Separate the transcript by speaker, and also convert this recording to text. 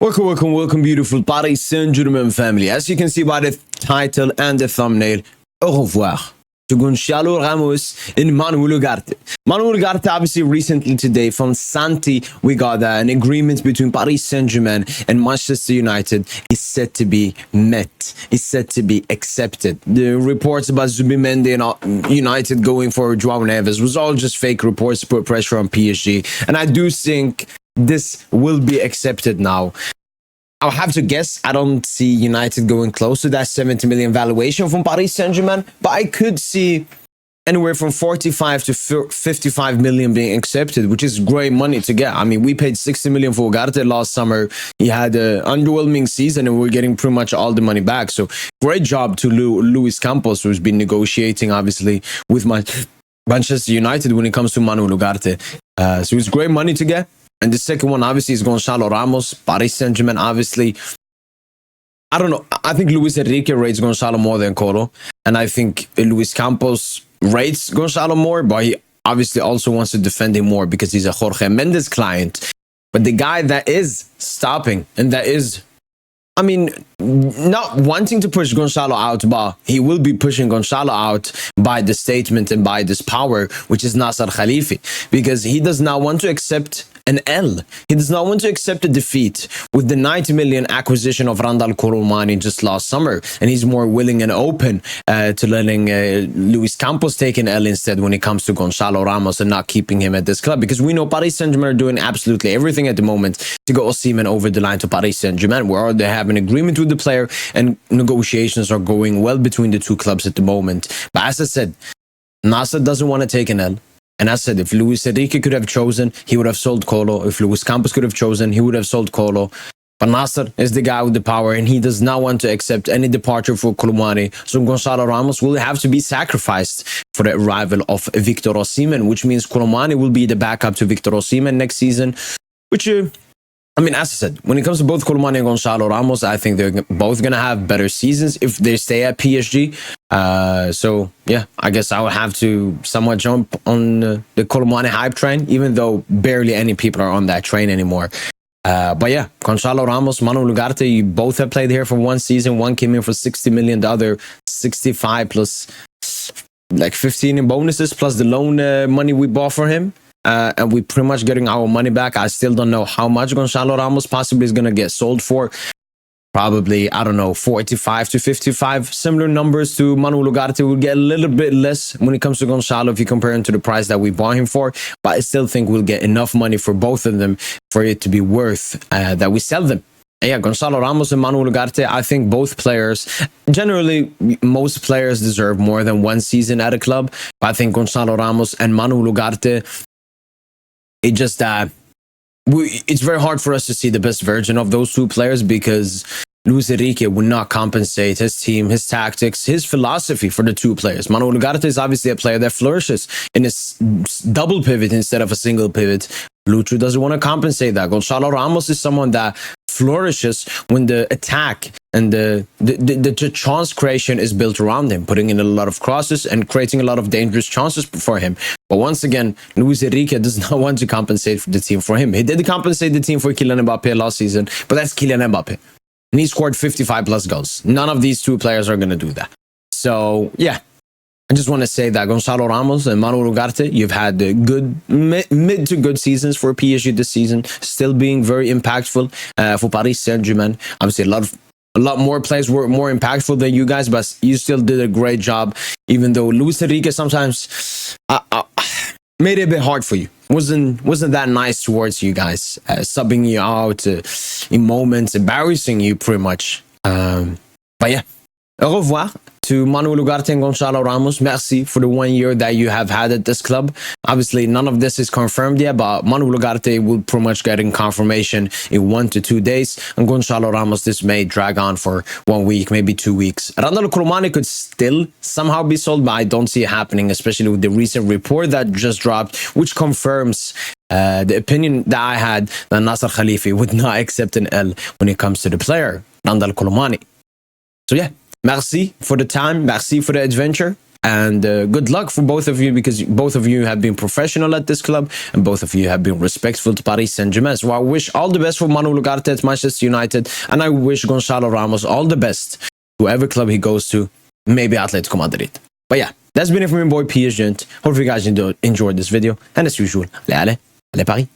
Speaker 1: Welcome, beautiful Paris Saint Germain family. As you can see by the title and the thumbnail, au revoir to Goncalo Ramos and Manuel Ugarte. Manuel Ugarte, obviously, recently today from Santi, we got an agreement between Paris Saint Germain and Manchester United is set to be met, is set to be accepted. The reports about 𝐑𝐄𝐕𝐎𝐈𝐑 and United going for João Neves was all just fake reports to put pressure on PSG. And I do think this will be accepted now. I'll have to guess. I don't see United going close to that 70 million valuation from Paris Saint Germain, but I could see anywhere from 45 to 55 million being accepted, which is great money to get. I mean, we paid 60 million for Ugarte last summer. He had an underwhelming season and we're getting pretty much all the money back. So great job to Luis Campos, who's been negotiating, obviously, with Manchester United when it comes to Manuel Ugarte. So it's great money to get. And the second one, obviously, is Goncalo Ramos. Paris Saint Germain, obviously. I don't know. I think Luis Enrique rates Goncalo more than Colo. And I think Luis Campos rates Goncalo more, but he obviously also wants to defend him more because he's a Jorge Mendes client. But the guy that is stopping and that is, I mean, not wanting to push Goncalo out, but he will be pushing Goncalo out by the statement and by this power, which is Nasser Khalifi, because he does not want to accept an L. He does not want to accept a defeat with the 90 million acquisition of Randal Koromani just last summer. And he's more willing and open to letting Luis Campos take an L instead when it comes to Goncalo Ramos and not keeping him at this club. Because we know Paris Saint Germain are doing absolutely everything at the moment to get Osimhen over the line to Paris Saint Germain, where they have an agreement with the player and negotiations are going well between the two clubs at the moment. But as I said, Nasser doesn't want to take an L. And as I said, if Luis Enrique could have chosen, he would have sold Colo. If Luis Campos could have chosen, he would have sold Colo. But Nasser is the guy with the power, and he does not want to accept any departure for Koromani. So Goncalo Ramos will have to be sacrificed for the arrival of Victor Osimhen, which means Koromani will be the backup to Victor Osimhen next season, which I mean, as I said, when it comes to both Koromani and Goncalo Ramos, I think they're both going to have better seasons if they stay at PSG. So, yeah, I guess I would have to somewhat jump on the Koromani hype train, even though barely any people are on that train anymore. But yeah, Goncalo Ramos, Manuel Ugarte, you both have played here for one season. One came in for 60 million, the other 65 plus like 15 in bonuses, plus the loan money we bought for him. And we pretty much getting our money back. I still don't know how much Goncalo Ramos possibly is going to get sold for. Probably, I don't know, 45 to 55. Similar numbers to Manuel Ugarte. We'll get a little bit less when it comes to Goncalo if you compare him to the price that we bought him for. But I still think we'll get enough money for both of them for it to be worth that we sell them. And yeah, Goncalo Ramos and Manuel Ugarte, I think both players, generally, most players deserve more than one season at a club. But I think Goncalo Ramos and Manuel Ugarte, it just it's very hard for us to see the best version of those two players because Luis Enrique would not compensate his team, his tactics, his philosophy for the two players. Manuel Ugarte is obviously a player that flourishes in a double pivot instead of a single pivot. Lucho doesn't want to compensate that. Goncalo Ramos is someone that flourishes when the attack and the chance creation is built around him, putting in a lot of crosses and creating a lot of dangerous chances for him. But once again, Luis Enrique does not want to compensate the team for him. He did compensate the team for Kylian Mbappe last season, but that's Kylian Mbappe. And he scored 55 plus goals. None of these two players are going to do that. So, yeah. I just want to say that Goncalo Ramos and Manuel Ugarte, you've had good mid to good seasons for PSG this season, still being very impactful for Paris Saint Germain. Obviously, a lot more players were more impactful than you guys, but you still did a great job. Even though Luis Enrique sometimes made it a bit hard for you, wasn't that nice towards you guys, subbing you out in moments, embarrassing you pretty much. But yeah, au revoir to Manuel Ugarte and Goncalo Ramos. Merci for the 1 year that you have had at this club. Obviously, none of this is confirmed yet, but Manuel Ugarte will pretty much get in confirmation in 1 to 2 days. And Goncalo Ramos, this may drag on for 1 week, maybe 2 weeks. Randal Koromani could still somehow be sold, but I don't see it happening, especially with the recent report that just dropped, which confirms the opinion that I had that Nasser Khalifi would not accept an L when it comes to the player, Randal Koromani. So yeah. Merci for the time. Merci for the adventure. And good luck for both of you, because both of you have been professional at this club and both of you have been respectful to Paris Saint Germain. So I wish all the best for Manuel Ugarte at Manchester United, and I wish Goncalo Ramos all the best, whoever club he goes to, maybe Atletico Madrid. But yeah, that's been it from your boy PSG. Hope you guys enjoyed this video, and as usual, allez Paris.